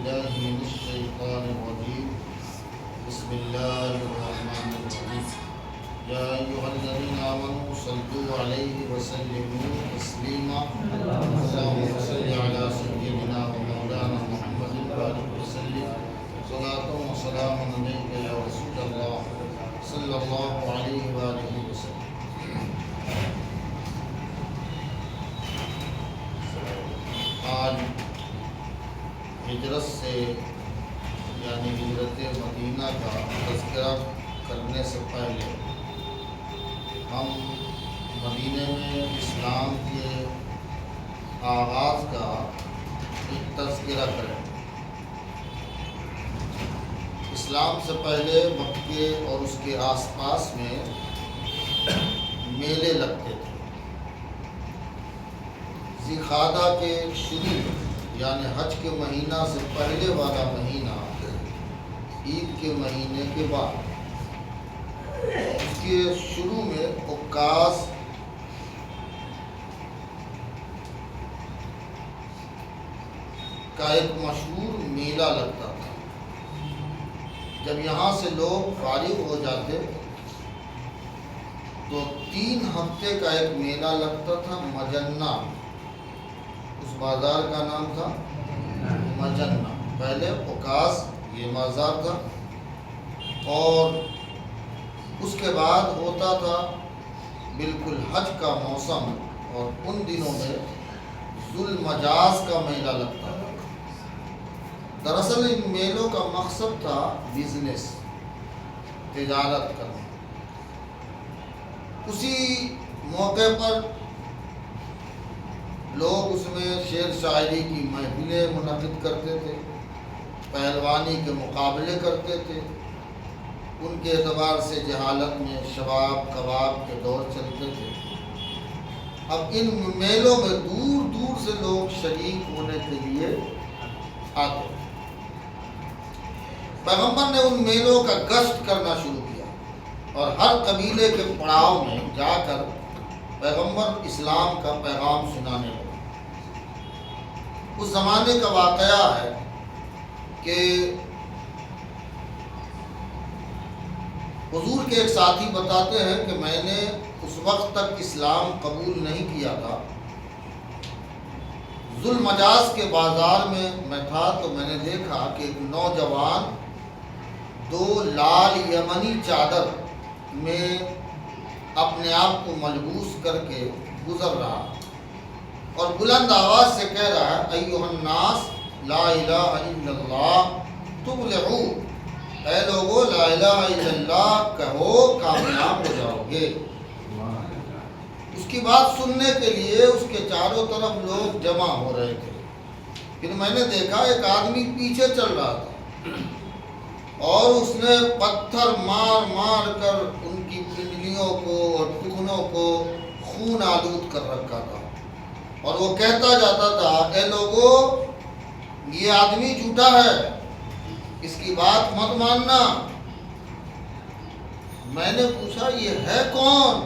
بالله من الشيطان الرجيم بسم الله الرحمن الرحيم يا أيها الذين آمنوا صلوا عليه وسلموا تسليما اللهم صل على سيدنا ومولانا محمد وآله وسلم صلاة وسلام عليك يا رسول الله صلى الله عليه وآله وسلم. آج ہجرت سے یعنی ہجرت مدینہ کا تذکرہ کرنے سے پہلے ہم مدینہ میں اسلام کے آغاز کا ایک تذکرہ کریں. اسلام سے پہلے مکے اور اس کے آس پاس میں میلے لگتے تھے. ذی قعدہ کے شروع یعنی حج کے مہینہ سے پہلے والا مہینہ عید کے مہینے کے بعد اس کے شروع میں عکاظ کا ایک مشہور میلہ لگتا تھا. جب یہاں سے لوگ فارغ ہو جاتے تو 3 ہفتے کا ایک میلہ لگتا تھا مجنہ. اس بازار کا نام تھا مجنہ. پہلے عکاظ یہ بازار تھا اور اس کے بعد ہوتا تھا بالکل حج کا موسم اور ان دنوں میں ذو المجاز کا میلہ لگتا تھا. دراصل ان میلوں کا مقصد تھا بزنس تجارت کرنا. اسی موقع پر لوگ اس میں شعر شاعری کی محفلیں منعقد کرتے تھے, پہلوانی کے مقابلے کرتے تھے. ان کے اعتبار سے جہالت میں شباب کباب کے دور چلتے تھے. اب ان میلوں میں دور دور سے لوگ شریک ہونے کے لیے آتے. پیغمبر نے ان میلوں کا گشت کرنا شروع کیا اور ہر قبیلے کے پڑاؤ میں جا کر پیغمبر اسلام کا پیغام سنانے لگے. اس زمانے کا واقعہ ہے کہ حضور کے ایک ساتھی بتاتے ہیں کہ میں نے اس وقت تک اسلام قبول نہیں کیا تھا. ذو المجاز کے بازار میں تھا تو میں نے دیکھا کہ ایک نوجوان 2 لال یمنی چادر میں اپنے آپ کو ملبوس کر کے گزر رہا اور بلند آواز سے کہہ رہا ہے ایھا الناس لا الہ الا اللہ تفلحوا. اے لوگو لا الہ الا اللہ کہو کامیاب ہو جاؤ گے. اس کی بات سننے کے لیے اس کے چاروں طرف لوگ جمع ہو رہے تھے. پھر میں نے دیکھا ایک آدمی پیچھے چل رہا تھا اور اس نے پتھر مار مار کر ان کی پنڈلیوں کو اور ٹکنوں کو خون آلود کر رکھا تھا اور وہ کہتا جاتا تھا اے لوگو یہ آدمی جھوٹا ہے, اس کی بات مت ماننا. میں نے پوچھا یہ ہے کون؟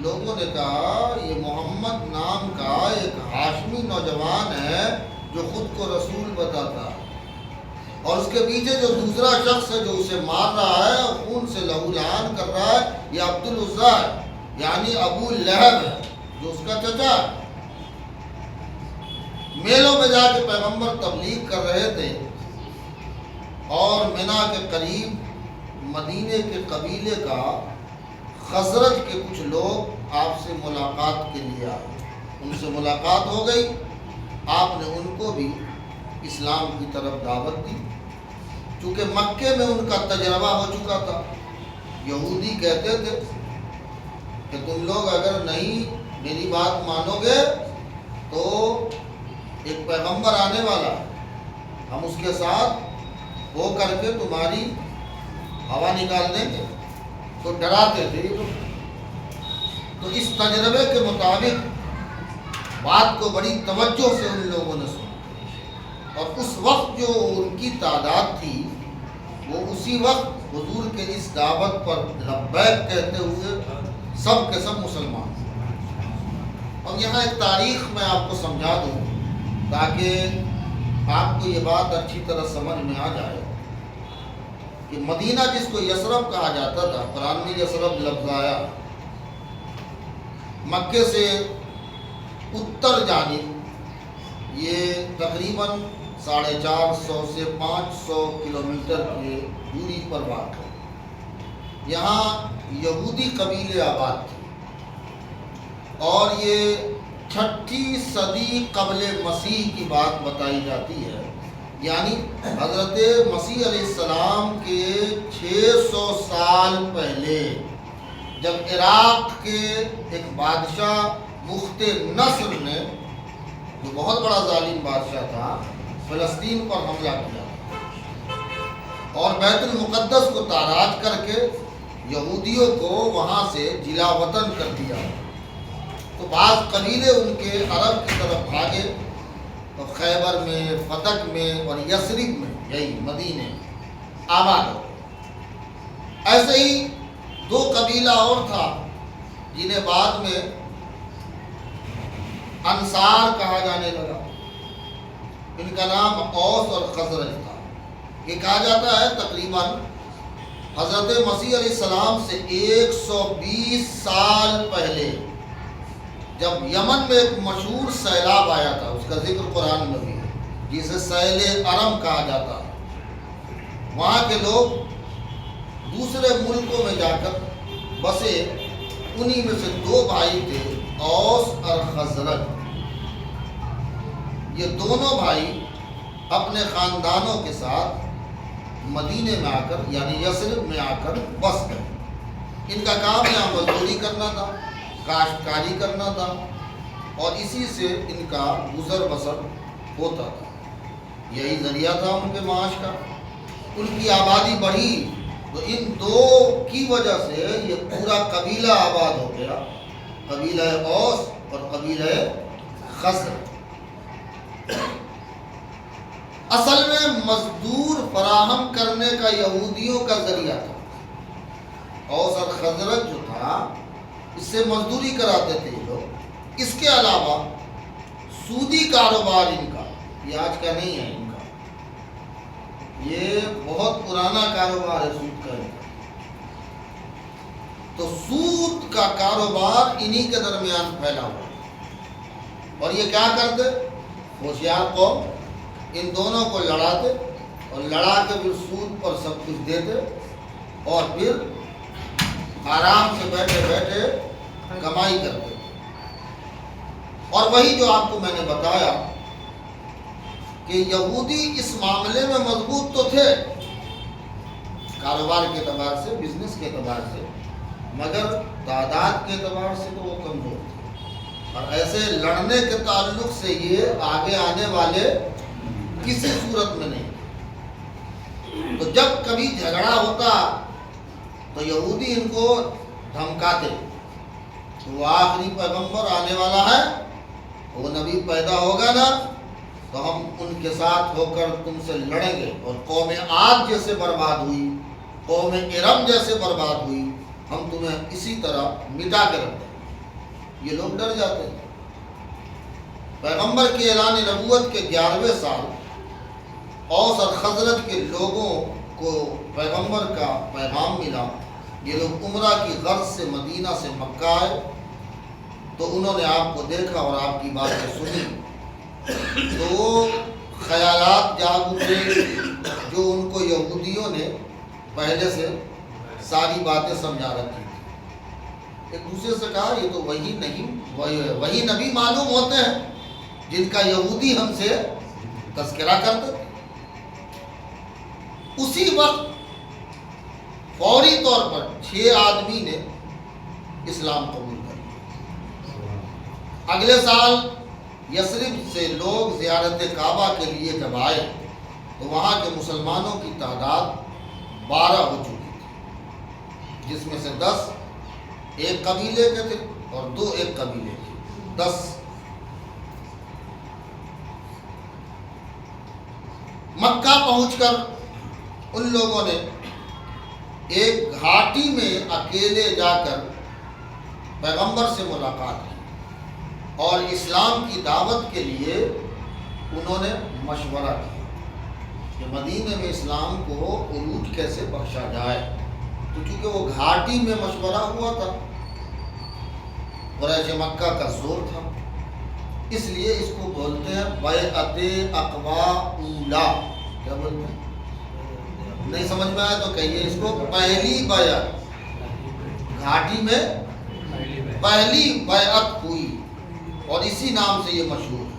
لوگوں نے کہا یہ محمد نام کا ایک ہاشمی نوجوان ہے جو خود کو رسول بتاتا ہے اور اس کے پیچھے جو دوسرا شخص ہے جو اسے مار رہا ہے اور خون سے لہو لہان کر رہا ہے یہ عبد العزیٰ ہے یعنی ابو لہب ہے جو اس کا چچا ہے. میلوں میں جا کے پیغمبر تبلیغ کر رہے تھے اور منا کے قریب مدینے کے قبیلے کا خزرج کے کچھ لوگ آپ سے ملاقات کے لیے آئے. ان سے ملاقات ہو گئی. آپ نے ان کو بھی اسلام کی طرف دعوت دی. چونکہ مکے میں ان کا تجربہ ہو چکا تھا. یہودی کہتے تھے کہ تم لوگ اگر نہیں میری بات مانو گے تو ایک پیغمبر آنے والا ہے, ہم اس کے ساتھ وہ کر کے تمہاری ہوا نکال دیں گے. تو ڈراتے تھے. تو اس تجربے کے مطابق بات کو بڑی توجہ سے ان لوگوں نے سنا اور اس وقت جو ان کی تعداد تھی وہ اسی وقت حضور کے اس دعوت پر لبیک کہتے ہوئے سب کے سب مسلمان. اور یہاں ایک تاریخ میں آپ کو سمجھا دوں تاکہ آپ کو یہ بات اچھی طرح سمجھ میں آ جائے کہ مدینہ جس کو یثرب کہا جاتا تھا، قرآن میں یثرب لفظ آیا، مکے سے اتر جانب یہ تقریباً 450 سے 500 کلومیٹر کی دوری پر واقع ہے۔ یہاں یہودی قبیلے آباد تھے اور یہ 6 صدی قبل مسیح کی بات بتائی جاتی ہے، یعنی حضرت مسیح علیہ السلام کے 600 سال پہلے، جب عراق کے ایک بادشاہ بخت نصر نے، جو بہت بڑا ظالم بادشاہ تھا، فلسطین پر حملہ کیا اور بیت المقدس کو تاراج کر کے یہودیوں کو وہاں سے جلا وطن کر دیا، تو بعض قبیلے ان کے عرب کی طرف بھاگے تو خیبر میں، فتک میں اور یثرب میں، یہی مدینے آباد ہو۔ ایسے ہی 2 قبیلہ اور تھا جنہیں بعد میں انصار کہا جانے لگا، ان کا نام اوس اور خزرج تھا۔ یہ کہا جاتا ہے تقریباً حضرت مسیح علیہ السلام سے 120 سال پہلے جب یمن میں ایک مشہور سیلاب آیا تھا، اس کا ذکر قرآن میں بھی ہے، جسے سیل ارم کہا جاتا ہے، وہاں کے لوگ دوسرے ملکوں میں جا کر بسے، انہی میں سے 2 بھائی تھے، اوس اور خزرج۔ یہ دونوں بھائی اپنے خاندانوں کے ساتھ مدینے میں آ کر، یعنی یثرب میں آ کر بس گئے۔ ان کا کام یہاں مزدوری کرنا تھا، کاشتکاری کرنا تھا، اور اسی سے ان کا گزر بسر ہوتا تھا، یہی ذریعہ تھا ان کے معاش کا۔ ان کی آبادی بڑھی تو ان 2 کی وجہ سے یہ پورا قبیلہ آباد ہو گیا، قبیلہ اوس اور قبیلہ خزرج۔ اصل میں مزدور فراہم کرنے کا یہودیوں کا ذریعہ تھا۔ اوس اور خزرج جو تھا، اس سے مزدوری کراتے تھے یہ لوگ۔ اس کے علاوہ سودی کاروبار ان کا، یہ آج کا نہیں ہے، ان کا یہ بہت پرانا کاروبار ہے سود کا۔ تو سود کا کاروبار انہی کے درمیان پھیلا ہوا، اور یہ کیا کرتے؟ ہوشیار قوم ان دونوں کو لڑاتے اور لڑا کے پھر سود پر سب کچھ دیتے، اور پھر آرام سے بیٹھے بیٹھے کمائی کرتے۔ اور وہی جو آپ کو میں نے بتایا کہ یہودی اس معاملے میں مضبوط تو تھے، کاروبار کے اعتبار سے، بزنس کے اعتبار سے، مگر تعداد کے اعتبار سے تو وہ کمزور تھے، اور ایسے لڑنے کے تعلق سے یہ آگے آنے والے کسی صورت میں نہیں۔ تو جب کبھی جھگڑا ہوتا تو یہودی ان کو دھمکاتے، تو وہ آخری پیغمبر آنے والا ہے، وہ نبی پیدا ہوگا نا، تو ہم ان کے ساتھ ہو کر تم سے لڑیں گے، اور قوم عاد جیسے برباد ہوئی، قوم ارم جیسے برباد ہوئی، ہم تمہیں اسی طرح مٹا کے رکھ دیں۔ یہ لوگ ڈر جاتے ہیں۔ پیغمبر کے اعلان نبوت کے 11ویں سال اوس اور خزرج کے لوگوں کو پیغمبر کا پیغام ملا۔ یہ لوگ عمرہ کی غرض سے مدینہ سے مکہ آئے، تو انہوں نے آپ کو دیکھا اور آپ کی باتیں سنی، تو وہ خیالات جاگ اٹھے جو ان کو یہودیوں نے پہلے سے ساری باتیں سمجھا رکھی تھی۔ ایک دوسرے سے کہا یہ تو وہی نبی معلوم ہوتے ہیں جن کا یہودی ہم سے تذکرہ کرتے تھے۔ اسی وقت فوری طور پر 6 آدمی نے اسلام قبول کر لیا۔ اگلے سال یثرب سے لوگ زیارت کعبہ کے لیے جب آئے تو وہاں کے مسلمانوں کی تعداد 12 ہو چکی تھی، جس میں سے 10 ایک قبیلے کے تھے اور 2 ایک قبیلے کے، 10۔ مکہ پہنچ کر ان لوگوں نے ایک گھاٹی میں اکیلے جا کر پیغمبر سے ملاقات کی اور اسلام کی دعوت کے لیے انہوں نے مشورہ کیا کہ مدینے میں اسلام کو عروج کیسے بخشا جائے. تو چونکہ وہ گھاٹی میں مشورہ ہوا تھا، قریش مکہ کا زور تھا، اس لیے اس کو بولتے ہیں بیعت عقبہ اولا. کیا بولتے ہیں؟ نہیں سمجھ میں آیا تو کہیے اس کو پہلی بیعت. گھاٹی میں پہلی بیعت ہوئی اور اسی نام سے یہ مشہور ہے.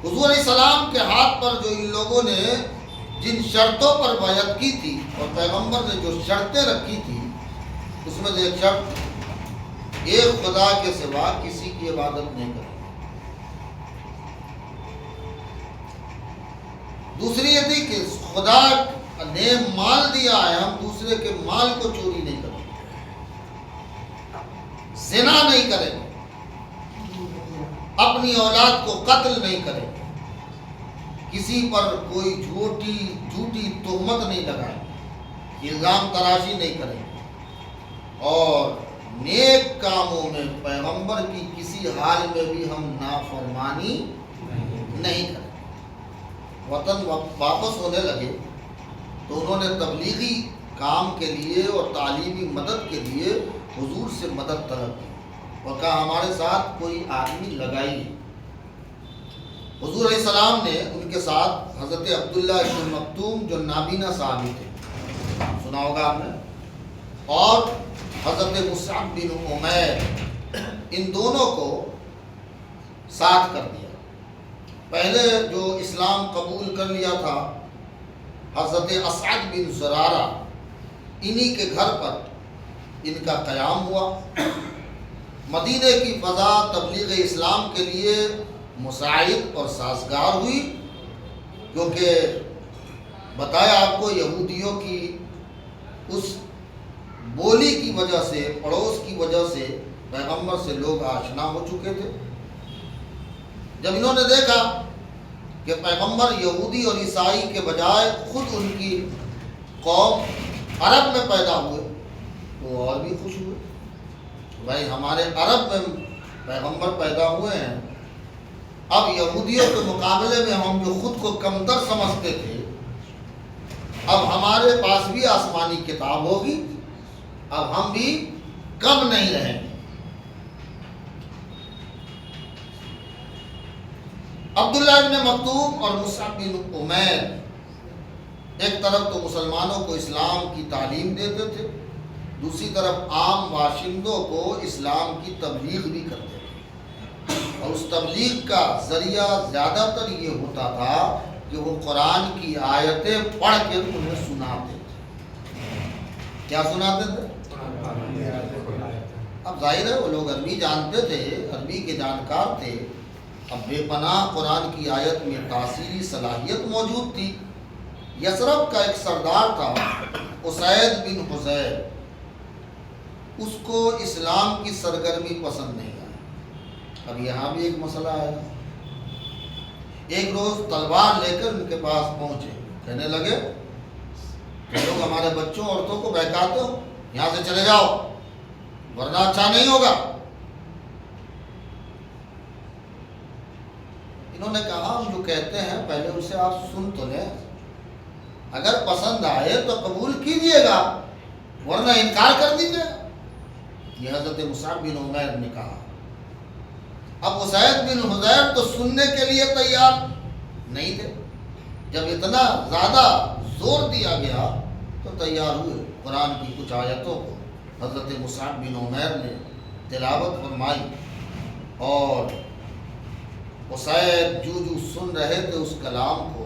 حضور علیہ السلام کے ہاتھ پر جو ان لوگوں نے جن شرطوں پر بیعت کی تھی اور پیغمبر نے جو شرطیں رکھی تھی، اس میں سے ایک شرط، ایک خدا کے سوا کسی کی عبادت نہیں کریں. دوسری یہ تھی کہ خدا نے مال دیا ہے، ہم دوسرے کے مال کو چوری نہیں کریں گے، زنا نہیں کریں گے، اپنی اولاد کو قتل نہیں کریں گے، کسی پر کوئی جھوٹی تہمت نہیں لگائیں گے، الزام تراشی نہیں کریں گے، اور نیک کاموں میں پیغمبر کی کسی حال میں بھی ہم نافرمانی نہیں کریں. وطن واپس ہونے لگے تو انہوں نے تبلیغی کام کے لیے اور تعلیمی مدد کے لیے حضور سے مدد طلب کی اور کہا ہمارے ساتھ کوئی آدمی لگائیے. حضور علیہ السلام نے ان کے ساتھ حضرت عبداللہ بن مکتوم جو نابینا صحابی تھے، سنا ہوگا آپ نے، اور حضرت مصعب بن عمیر، ان دونوں کو ساتھ کر دیا. پہلے جو اسلام قبول کر لیا تھا حضرت اسعد بن زرارہ، انہی کے گھر پر ان کا قیام ہوا. مدینے کی فضا تبلیغ اسلام کے لیے مساعد اور سازگار ہوئی، کیونکہ بتایا آپ کو یہودیوں کی اس بولی کی وجہ سے، پڑوس کی وجہ سے پیغمبر سے لوگ آشنا ہو چکے تھے. جب انہوں نے دیکھا کہ پیغمبر یہودی اور عیسائی کے بجائے خود ان کی قوم عرب میں پیدا ہوئے تو اور بھی خوش ہوئے. بھائی ہمارے عرب میں پیغمبر پیدا ہوئے ہیں، اب یہودیوں کے مقابلے میں ہم جو خود کو کمتر سمجھتے تھے، اب ہمارے پاس بھی آسمانی کتاب ہوگی، اب ہم بھی کم نہیں رہیں گے. عبداللہ بن مکتوم اور مصعب بن عمیر ایک طرف تو مسلمانوں کو اسلام کی تعلیم دیتے تھے، دوسری طرف عام باشندوں کو اسلام کی تبلیغ بھی کرتے تھے، اور اس تبلیغ کا ذریعہ زیادہ تر یہ ہوتا تھا کہ وہ قرآن کی آیتیں پڑھ کے انہیں سناتے تھے. کیا سناتے تھے؟ اب ظاہر ہے وہ لوگ عربی جانتے تھے، عربی کے جانکار تھے. اب بے پناہ قرآن کی آیت میں تاثیری صلاحیت موجود تھی. یثرب کا ایک سردار تھا اسید بن حضیر، اس کو اسلام کی سرگرمی پسند نہیں آئی. اب یہاں بھی ایک مسئلہ آیا. ایک روز تلوار لے کر ان کے پاس پہنچے، کہنے لگے کہ لوگ ہمارے بچوں عورتوں کو بہکاتے ہو، یہاں سے چلے جاؤ ورنہ اچھا نہیں ہوگا. انہوں نے کہا ہم جو کہتے ہیں پہلے اسے آپ سن تو لیں، اگر پسند آئے تو قبول کیجیے گا ورنہ انکار کر دیجیے. یہ حضرت مصعب بن عمیر نے کہا. اب اسید بن حضیر تو سننے کے لیے تیار نہیں تھے. جب اتنا زیادہ زور دیا گیا تو تیار ہوئے. قرآن کی کچھ آیتوں کو حضرت مصعب بن عمیر نے تلاوت فرمائی اور اسید جو سن رہے تھے اس کلام کو،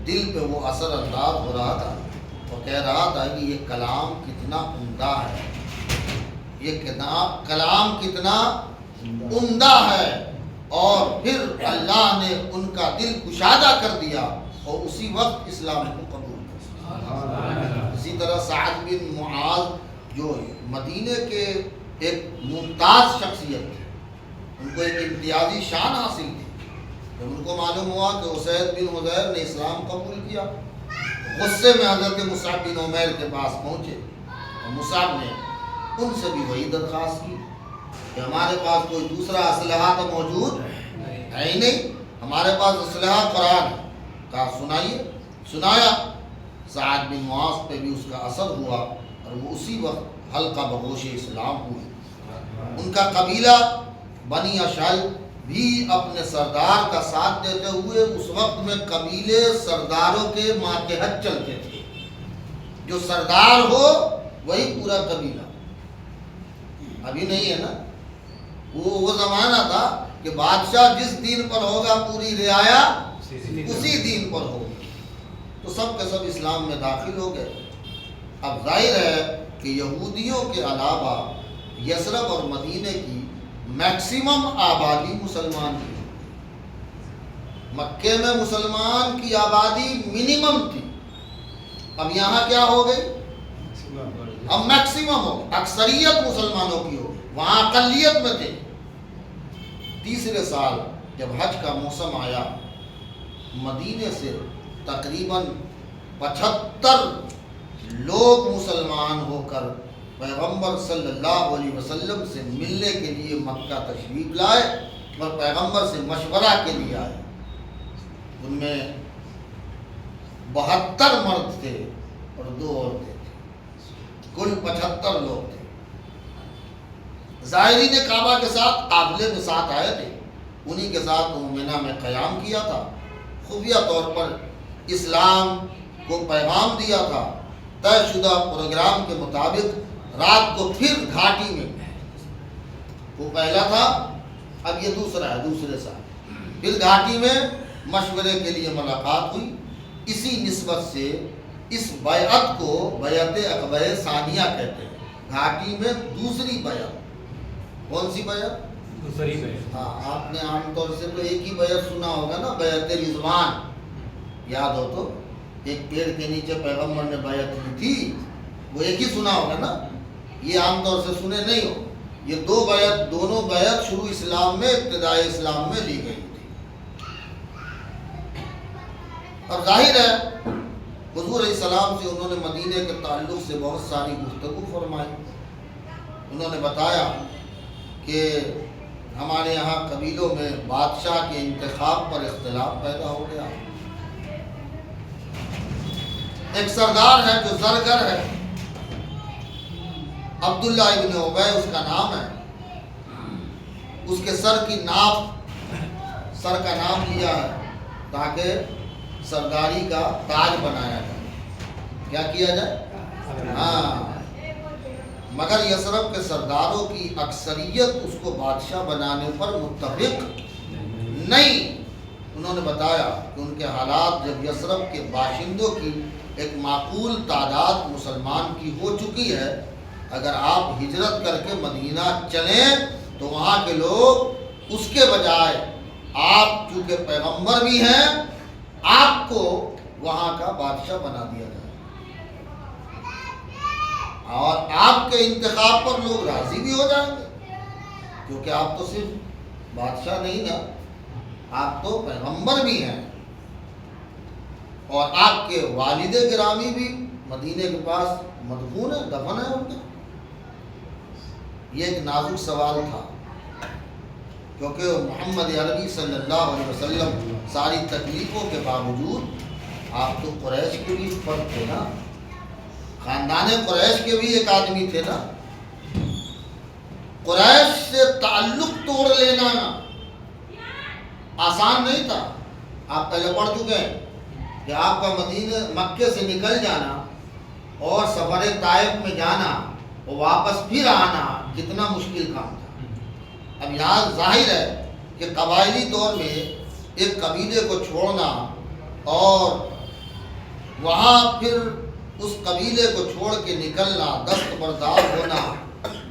دل پہ وہ اثر انداز ہو رہا تھا اور کہہ رہا تھا کہ یہ کلام کتنا عمدہ ہے، یہ کلام کتنا عمدہ ہے. اور پھر اللہ نے ان کا دل کشادہ کر دیا اور اسی وقت اسلام کو قبول کر. اسی طرح سعد بن معاذ جو مدینے کے ایک ممتاز شخصیت تھے، ان کو ایک امتیازی شان حاصل تھی. جب ان کو معلوم ہوا کہ اسید بن حضیر نے اسلام قبول کیا، غصے میں حضرت مصعب بن عمیر کے پاس پہنچے اور مصعب نے ان سے بھی وہی درخواست کی کہ ہمارے پاس کوئی دوسرا اسلحہ تو موجود ہے ہی نہیں، ہمارے پاس اسلحہ قرآن ہے. کہا سنائیے. سنایا. سعد بن معاذ پہ بھی اس کا اثر ہوا اور وہ اسی وقت حلقہ بگوش اسلام ہوئے. ان کا قبیلہ بنی اشعل بھی اپنے سردار کا ساتھ دیتے ہوئے، اس وقت میں قبیلے سرداروں کے ماتحت چلتے تھے. جو سردار ہو وہی پورا قبیلہ. ابھی نہیں ہے نا. وہ زمانہ تھا کہ بادشاہ جس دین پر ہوگا پوری رعایا اسی دین پر ہوگی. تو سب کے سب اسلام میں داخل ہو گئے. اب ظاہر ہے کہ یہودیوں کے علاوہ یثرب اور مدینے کی میکسیمم آبادی مسلمان تھی. مکے میں مسلمان کی آبادی منیمم تھی. اب یہاں کیا ہو گئی؟ اب میکسیمم ہو گئی. اکثریت مسلمانوں کی ہو گئی. وہاں اقلیت میں تھے. تیسرے سال جب حج کا موسم آیا، مدینے سے تقریباً 75 لوگ مسلمان ہو کر پیغمبر صلی اللہ علیہ وسلم سے ملنے کے لیے مکہ تشریف لائے اور پیغمبر سے مشورہ کے لیے آئے. ان میں 72 مرد تھے اور 2 عورتیں تھیں. کل 75 لوگ تھے. زائرین کعبہ کے ساتھ قافلے میں ساتھ آئے تھے. انہی کے ساتھ منی میں قیام کیا تھا. خفیہ طور پر اسلام کو پیغام دیا تھا. طے شدہ پروگرام کے مطابق رات کو پھر گھاٹی میں، وہ پہلا تھا اب یہ دوسرا ہے، دوسرے سال پھر گھاٹی میں مشورے کے لیے ملاقات ہوئی. اسی نسبت سے اس بیعت کو بیعت عقبہ ثانیہ کہتے ہیں. گھاٹی میں دوسری بیعت. کون سی بیعت؟ دوسری بیعت. ہاں، آپ نے عام طور سے تو ایک ہی بیعت سنا ہوگا نا، بیعت رضوان. یاد ہو تو ایک پیڑ کے نیچے پیغمبر نے بیعت کی تھی، وہ ایک ہی سنا ہوگا نا. یہ عام طور سے سنے نہیں ہو. یہ دونوں بیعت شروع اسلام میں، ابتدائی اسلام میں لی گئی تھی. اور ظاہر ہے حضور علیہ السلام سے انہوں نے مدینے کے تعلق سے بہت ساری گفتگو فرمائی. انہوں نے بتایا کہ ہمارے یہاں قبیلوں میں بادشاہ کے انتخاب پر اختلاف پیدا ہو گیا. ایک سردار ہے جو زرگر ہے، عبداللہ ابن ابی اس کا نام ہے. اس کے سر کا نام لیا ہے تاکہ سرداری کا تاج بنایا جائے. کیا کیا جائے؟ ہاں. مگر یثرب کے سرداروں کی اکثریت اس کو بادشاہ بنانے پر متفق نہیں. انہوں نے بتایا کہ ان کے حالات جب یثرب کے باشندوں کی ایک معقول تعداد مسلمان کی ہو چکی ہے، اگر آپ ہجرت کر کے مدینہ چلیں تو وہاں کے لوگ اس کے بجائے آپ چونکہ پیغمبر بھی ہیں، آپ کو وہاں کا بادشاہ بنا دیا جائے اور آپ کے انتخاب پر لوگ راضی بھی ہو جائیں گے، کیونکہ آپ تو صرف بادشاہ نہیں نا، آپ تو پیغمبر بھی ہیں اور آپ کے والد گرامی بھی مدینے کے پاس مدفون ہے، دفن ہے ان کا. یہ ایک نازک سوال تھا کیونکہ محمد عربی صلی اللہ علیہ وسلم ساری تکلیفوں کے باوجود آپ تو قریش کے بھی فرد تھے نا، خاندان قریش کے بھی ایک آدمی تھے نا. قریش سے تعلق توڑ لینا آسان نہیں تھا. آپ پہلے پڑھ چکے ہیں کہ آپ کا مکے سے نکل جانا اور سفر طائف میں جانا اور واپس پھر آنا کتنا مشکل کام تھا. اب یہاں ظاہر ہے کہ قبائلی طور میں ایک قبیلے کو چھوڑنا اور وہاں پھر اس قبیلے کو چھوڑ کے نکلنا، دستبردار ہونا،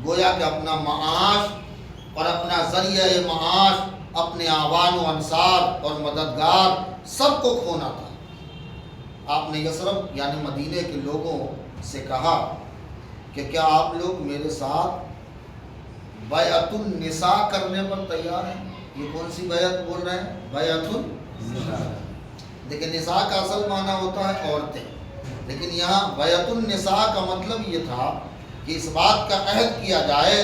گویا کہ اپنا معاش اور اپنا ذریعہ معاش، اپنے اعوان و انصار اور مددگار سب کو کھونا تھا. آپ نے یثرب یعنی مدینے کے لوگوں سے کہا کہ کیا آپ لوگ میرے ساتھ بیعت النساء کرنے پر تیار ہیں؟ یہ کون سی بیعت بول رہے ہیں؟ بیعت النساء. دیکھیں نساء کا اصل معنی ہوتا ہے عورتیں، لیکن یہاں بیعت النساء کا مطلب یہ تھا کہ اس بات کا عہد کیا جائے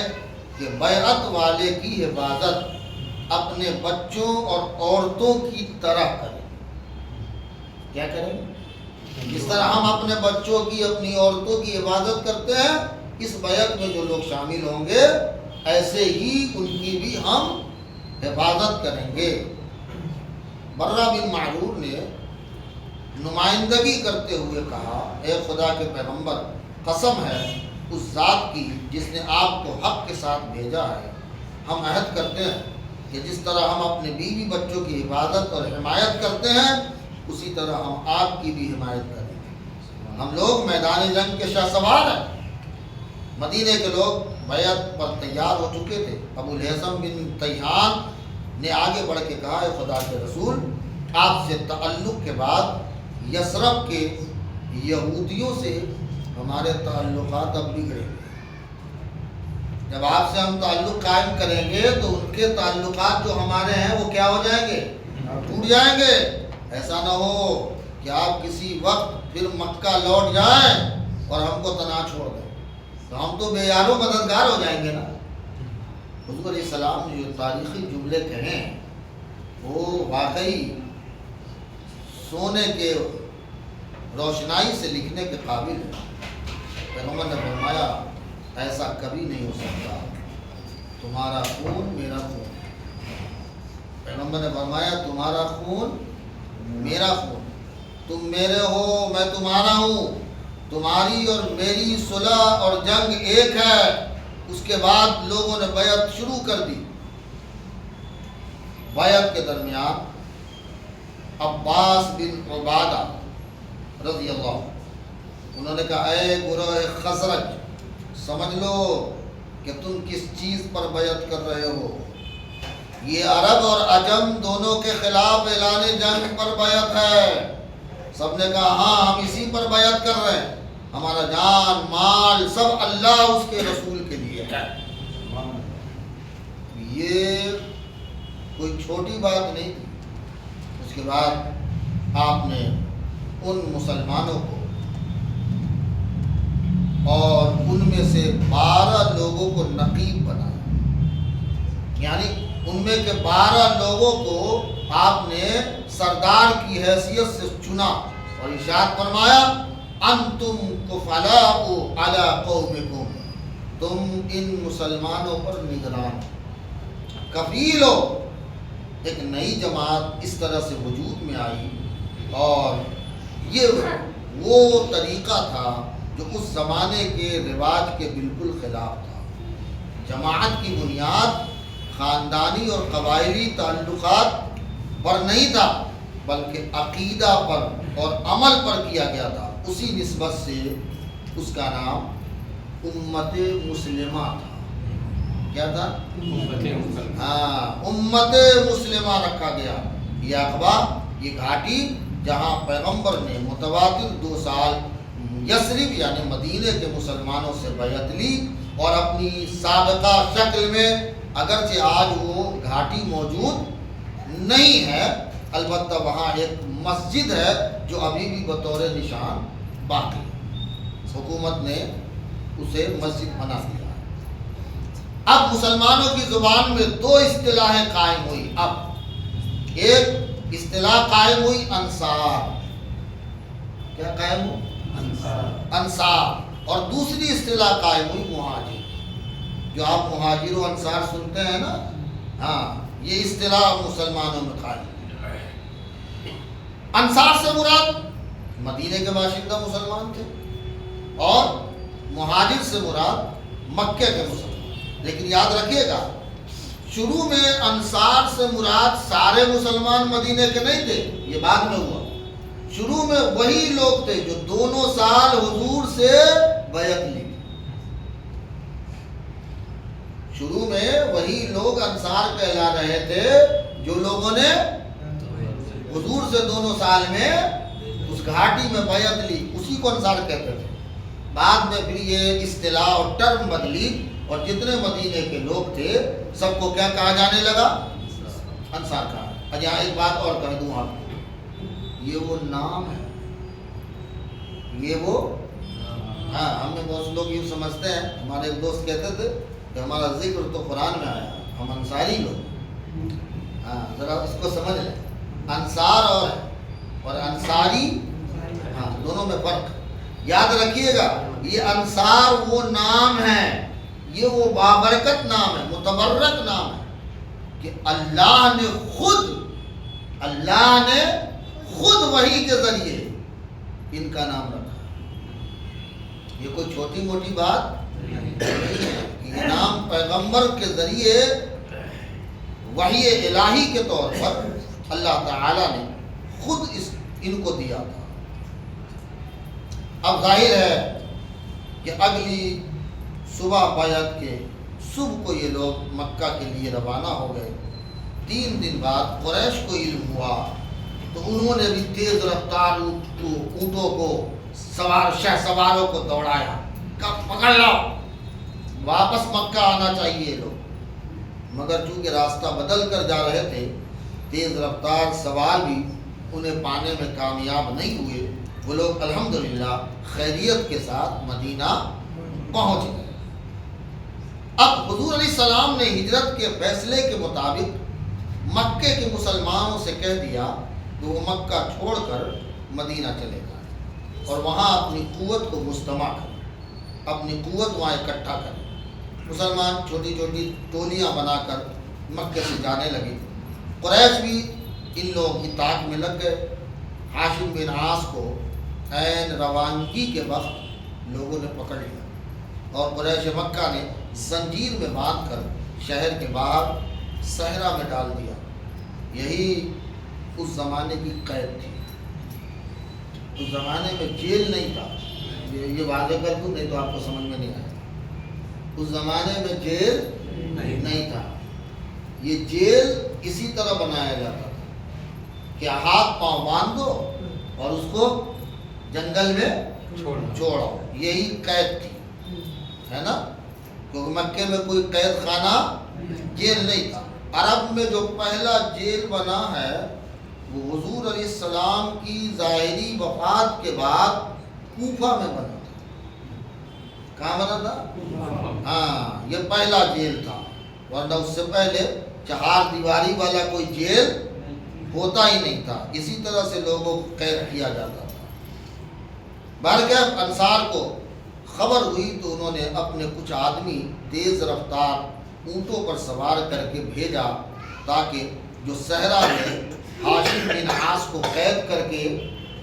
کہ بیعت والے کی حفاظت اپنے بچوں اور عورتوں کی طرح کریں۔ کیا کریں؟ جس طرح ہم اپنے بچوں کی، اپنی عورتوں کی حفاظت کرتے ہیں، اس بیعت میں جو لوگ شامل ہوں گے ایسے ہی ان کی بھی ہم حفاظت کریں گے۔ برہ بن معرور نے نمائندگی کرتے ہوئے کہا، اے خدا کے پیغمبر، قسم ہے اس ذات کی جس نے آپ کو حق کے ساتھ بھیجا ہے، ہم عہد کرتے ہیں کہ جس طرح ہم اپنے بیوی بچوں کی حفاظت اور حمایت کرتے ہیں اسی طرح ہم آپ کی بھی حمایت کریں گے۔ ہم لوگ میدان جنگ کے شاہ سوار ہیں۔ مدینے کے لوگ بیعت پر تیار ہو چکے تھے۔ ابو الہیثم بن تیہان نے آگے بڑھ کے کہا، اے خدا کے رسول، آپ سے تعلق کے بعد یثرب کے یہودیوں سے ہمارے تعلقات اب بگڑے ہیں۔ جب آپ سے ہم تعلق قائم کریں گے تو ان کے تعلقات جو ہمارے ہیں وہ کیا ہو جائیں گے؟ ٹوٹ جائیں گے۔ ایسا نہ ہو کہ آپ کسی وقت پھر مکہ لوٹ جائیں اور ہم کو تنہا چھوڑ دیں، تو ہم تو بے یار و مددگار ہو جائیں گے نا۔ حضور علیہ السلام نے جو تاریخی جملے کہے ہیں وہ واقعی سونے کے روشنائی سے لکھنے کے قابل ہے۔ پیغمبر نے فرمایا، ایسا کبھی نہیں ہو سکتا، تمہارا خون میرا خون۔ پیغمبر نے فرمایا، تمہارا خون میرا خون، تم میرے ہو میں تمہارا ہوں، تمہاری اور میری صلح اور جنگ ایک ہے۔ اس کے بعد لوگوں نے بیعت شروع کر دی۔ بیعت کے درمیان عباس بن عبادہ رضی اللہ عنہ، انہوں نے کہا، اے گروہ خزرج، سمجھ لو کہ تم کس چیز پر بیعت کر رہے ہو۔ یہ عرب اور عجم دونوں کے خلاف اعلان جنگ پر بیعت ہے۔ سب نے کہا، ہاں ہم اسی پر بیعت کر رہے ہیں، ہمارا جان مال سب اللہ اس کے رسول کے لیے ہے۔ یہ کوئی چھوٹی بات نہیں تھی۔ اس کے بعد آپ نے ان مسلمانوں کو اور ان میں سے 12 لوگوں کو نقیب بنایا، یعنی ان میں کے 12 لوگوں کو آپ نے سردار کی حیثیت سے چنا اور ارشاد فرمایا، انتم کفلاء علی قومکم، تم ان مسلمانوں پر نگران کفیل ہو۔ ایک نئی جماعت اس طرح سے وجود میں آئی، اور یہ وہ طریقہ تھا جو اس زمانے کے رواج کے بالکل خلاف تھا۔ جماعت کی بنیاد خاندانی اور قبائلی تعلقات پر نہیں تھا، بلکہ عقیدہ پر اور عمل پر کیا گیا تھا۔ اسی نسبت سے اس کا نام امت مسلمہ تھا۔ کیا تھا؟ امت مسلمہ رکھا گیا۔ یہ اقبا، یہ گھاٹی جہاں پیغمبر نے متواتر 2 سال یثرب یعنی مدینے کے مسلمانوں سے بیعت لی، اور اپنی سابقہ شکل میں اگرچہ آج وہ گھاٹی موجود نہیں ہے، البتہ وہاں ایک مسجد ہے جو ابھی بھی بطور نشان باقی ہے۔ حکومت نے اسے مسجد بنا دیا۔ اب مسلمانوں کی زبان میں 2 اصطلاحیں قائم ہوئی۔ اب ایک اصطلاح قائم ہوئی انصار۔ کیا قائم ہو؟ انصار۔ اور دوسری اصطلاح قائم ہوئی مہاجر۔ جو آپ مہاجر و انصار سنتے ہیں نا، ہاں یہ اصطلاح مسلمانوں میں قائم ہوئی۔ انصار سے مراد مدینے کے باشندہ مسلمان تھے، اور مہاجر سے مراد مکے کے مسلمان۔ لیکن یاد رکھیے گا، شروع میں انصار سے مراد سارے مسلمان مدینے کے نہیں تھے، یہ بعد میں ہوا۔ شروع میں وہی لوگ تھے جو 2 سال حضور سے بیعت لی۔ شروع میں وہی لوگ انصار کہلا رہے تھے جو لوگوں نے حضور سے 2 سال میں اس گھاٹی میں بیعت لی، اسی کو انصار کہتے تھے۔ بعد میں پھر یہ اصطلاح اور ٹرم بدلی، اور جتنے مدینے کے لوگ تھے سب کو کیا کہا جانے لگا؟ انصار کہا۔ اچھا ایک بات اور کہہ دوں آپ کو، یہ وہ نام ہے، یہ وہ ہاں ہم نے بہت لوگ یہ سمجھتے ہیں، ہمارے ایک دوست کہتے تھے کہ ہمارا ذکر تو قرآن میں آیا، ہم انصاری لوگ، ہاں ذرا اس کو سمجھ لیں، انصار اور انصاری، ہاں دونوں میں فرق ہے۔ یاد رکھیے گا یہ انصار وہ نام ہے، یہ وہ بابرکت نام ہے، متبرک نام ہے کہ اللہ نے خود وحی کے ذریعے ان کا نام رکھا۔ یہ کوئی چھوٹی موٹی بات نہیں ہے کہ یہ نام پیغمبر کے ذریعے وحی الہی کے طور پر اللہ تعالی نے خود ان کو دیا تھا۔ اب ظاہر ہے کہ اگلی صبح بیعت کے صبح کو یہ لوگ مکہ کے لیے روانہ ہو گئے۔ 3 دن بعد قریش کو علم ہوا تو انہوں نے بھی تیز رفتار اونٹوں کو شہ سواروں کو دوڑایا، کب پکڑ لاؤ، واپس مکہ آنا چاہیے لوگ۔ مگر چونکہ راستہ بدل کر جا رہے تھے، تیز رفتار سوار بھی انہیں پانے میں کامیاب نہیں ہوئے۔ وہ لوگ الحمدللہ خیریت کے ساتھ مدینہ پہنچ گئے۔ اب حضور علیہ السلام نے ہجرت کے فیصلے کے مطابق مکے کے مسلمانوں سے کہہ دیا کہ وہ مکہ چھوڑ کر مدینہ چلے جائیں اور وہاں اپنی قوت کو مجتمع کریں، اپنی قوت وہاں اکٹھا کریں۔ مسلمان چھوٹی چھوٹی ٹولیاں بنا کر مکے سے جانے لگے۔ قریش بھی ان لوگوں کی طاق میں لگ گئے۔ ہاشم بن عاص کو عین روانگی کے وقت لوگوں نے پکڑ لیا اور قریش مکہ نے زنجیر میں باندھ کر شہر کے باہر صحرا میں ڈال دیا۔ یہی اس زمانے کی قید تھی۔ اس زمانے میں جیل نہیں تھا، یہ واضح کر دوں نہیں تو آپ کو سمجھ میں نہیں آئے۔ اس زمانے میں جیل نہیں تھا، یہ جیل اسی طرح بنایا جاتا تھا کہ ہاتھ پاؤں باندھ دو اور اس کو جنگل میں چھوڑو، یہی قید تھی، ہے نا؟ کیونکہ مکے میں کوئی قید خانہ جیل نہیں تھا۔ عرب میں جو پہلا جیل بنا ہے وہ حضور علیہ السلام کی ظاہری وفات کے بعد کوفہ میں بنا تھا۔ کہاں بنا تھا؟ ہاں یہ پہلا جیل تھا، ورنہ اس سے پہلے 4 دیواری والا کوئی جیل ہوتا ہی نہیں تھا۔ اسی طرح سے لوگوں کو قید کیا جاتا تھا۔ بہرکیف انصار کو خبر ہوئی تو انہوں نے اپنے کچھ آدمی تیز رفتار اونٹوں پر سوار کر کے بھیجا تاکہ جو صحرا میں ہاشم بن عاص کو قید کر کے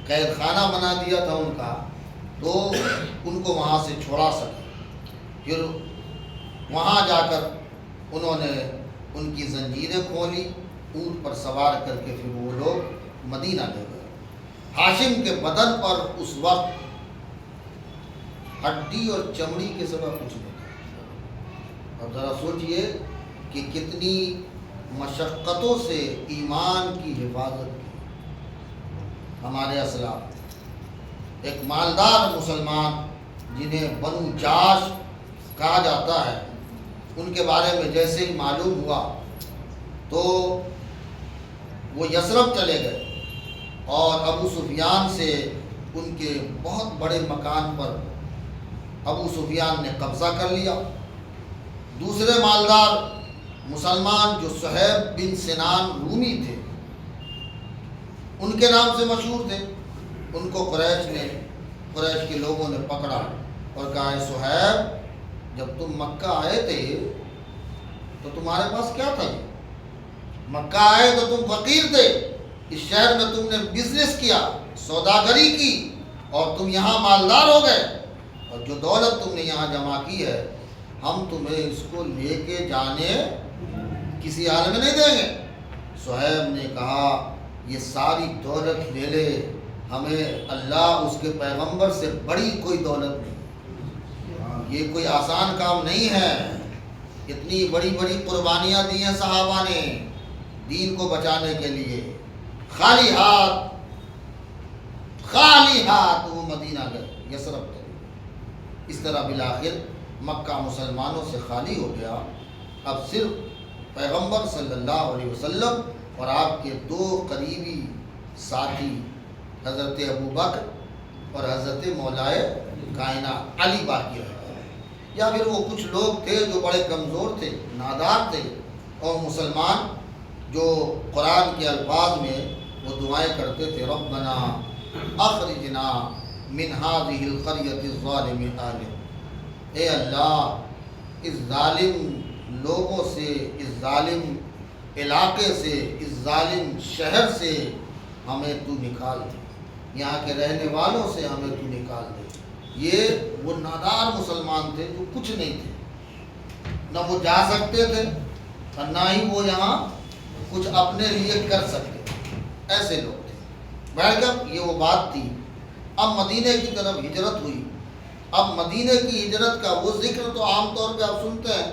قید خانہ بنا دیا تھا ان کا، تو ان کو وہاں سے چھوڑا سکے۔ پھر وہاں جا کر انہوں نے ان کی زنجیریں کھولی، اونٹ پر سوار کر کے پھر وہ لوگ مدینہ لے گئے۔ ہاشم کے بدن پر اس وقت ہڈی اور چمڑی کے سوا کچھ نہیں تھا۔ اب ذرا سوچئے کہ کتنی مشقتوں سے ایمان کی حفاظت کی ہمارے اسلاف۔ ایک مالدار مسلمان جنہیں بنو جاش کہا جاتا ہے، ان کے بارے میں جیسے ہی معلوم ہوا تو وہ یثرب چلے گئے اور ابو سفیان سے ان کے بہت بڑے مکان پر ابو سفیان نے قبضہ کر لیا۔ دوسرے مالدار مسلمان جو صہیب بن سنان رومی تھے، ان کے نام سے مشہور تھے، ان کو قریش کے لوگوں نے پکڑا اور کہا، صہیب جب تم مکہ آئے تھے تو تمہارے پاس کیا تھا؟ مکہ آئے تو تم فقیر تھے، اس شہر میں تم نے بزنس کیا، سوداگری کی اور تم یہاں مالدار ہو گئے، اور جو دولت تم نے یہاں جمع کی ہے ہم تمہیں اس کو لے کے جانے کسی حال میں نہیں دیں گے۔ صہیب نے کہا، یہ ساری دولت لے لے، ہمیں اللہ اس کے پیغمبر سے بڑی کوئی دولت نہیں، یہ کوئی آسان کام نہیں ہے۔ اتنی بڑی بڑی قربانیاں دی ہیں صحابہ نے دین کو بچانے کے لیے، خالی ہاتھ وہ مدینہ گئے، یثرب گئے۔ اس طرح بالآخر مکہ مسلمانوں سے خالی ہو گیا۔ اب صرف پیغمبر صلی اللہ علیہ وسلم اور آپ کے 2 قریبی ساتھی حضرت ابوبکر اور حضرت مولائے کائنات علی باقی رہ گئے، یا پھر وہ کچھ لوگ تھے جو بڑے کمزور تھے، نادار تھے اور مسلمان جو قرآن کے الفاظ میں وہ دعائیں کرتے تھے، ربنا اخرجنا من هذه القرية الظالم اهلها، اے اللہ اس ظالم لوگوں سے، اس ظالم علاقے سے، اس ظالم شہر سے ہمیں تو نکال دے، یہاں کے رہنے والوں سے ہمیں تو نکال دے۔ یہ وہ نادار مسلمان تھے جو کچھ نہیں تھے، نہ وہ جا سکتے تھے اور نہ ہی وہ یہاں کچھ اپنے لیے کر سکتے تھے، ایسے لوگ تھے۔ بہرکیف یہ وہ بات تھی۔ اب مدینے کی طرف ہجرت ہوئی۔ اب مدینے کی ہجرت کا وہ ذکر تو عام طور پہ آپ سنتے ہیں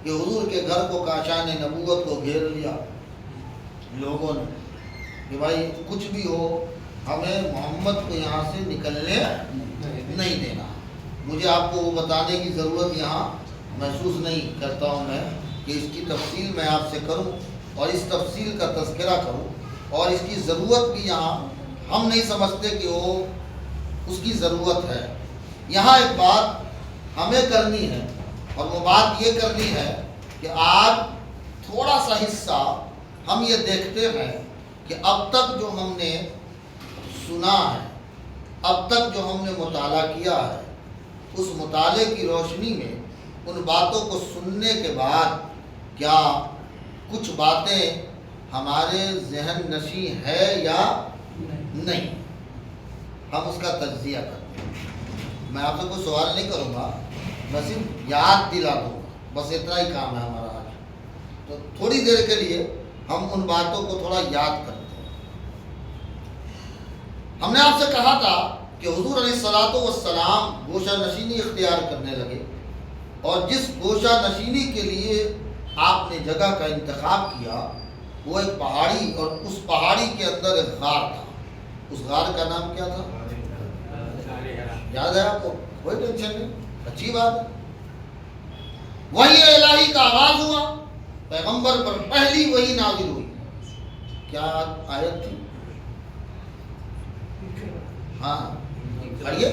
کہ حضور کے گھر کو کاشان نبوت کو گھیر لیا لوگوں نے کہ بھائی کچھ بھی ہو ہمیں محمد کو یہاں سے نکلنے نہیں دینا۔ مجھے آپ کو وہ بتانے کی ضرورت یہاں محسوس نہیں کرتا ہوں میں کہ اس کی تفصیل میں آپ سے کروں اور اس تفصیل کا تذکرہ کروں، اور اس کی ضرورت بھی یہاں ہم نہیں سمجھتے کہ وہ اس کی ضرورت ہے۔ یہاں ایک بات ہمیں کرنی ہے، اور وہ بات یہ کرنی ہے کہ آج تھوڑا سا حصہ ہم یہ دیکھتے ہیں کہ اب تک جو ہم نے سنا ہے، اب تک جو ہم نے مطالعہ کیا ہے، اس مطالعے کی روشنی میں ان باتوں کو سننے کے بعد کیا کچھ باتیں ہمارے ذہن نشیں ہے یا نہیں، ہم اس کا تجزیہ کرتے ہیں۔ میں آپ سے کوئی سوال نہیں کروں گا، میں صرف یاد دلا دوں گا، بس اتنا ہی کام ہے ہمارا آج۔ تو تھوڑی دیر کے لیے ہم ان باتوں کو تھوڑا یاد کرتے ہیں۔ ہم نے آپ سے کہا تھا کہ حضور علیہ الصلوۃ والسلام گوشہ نشینی اختیار کرنے لگے، اور جس گوشہ نشینی کے لیے آپ نے جگہ کا انتخاب کیا وہ ایک پہاڑی، اور اس پہاڑی کے اندر ایک غار تھا۔ اس غار کا نام کیا تھا؟ یاد ہے آپ کو؟ کوئی ٹینشن نہیں، اچھی بات ہے۔ وحی الہی کا آغاز ہوا، پیغمبر پر پہلی وحی نازل ہوئی۔ کیا آیت تھی؟ ہاں پڑھیے،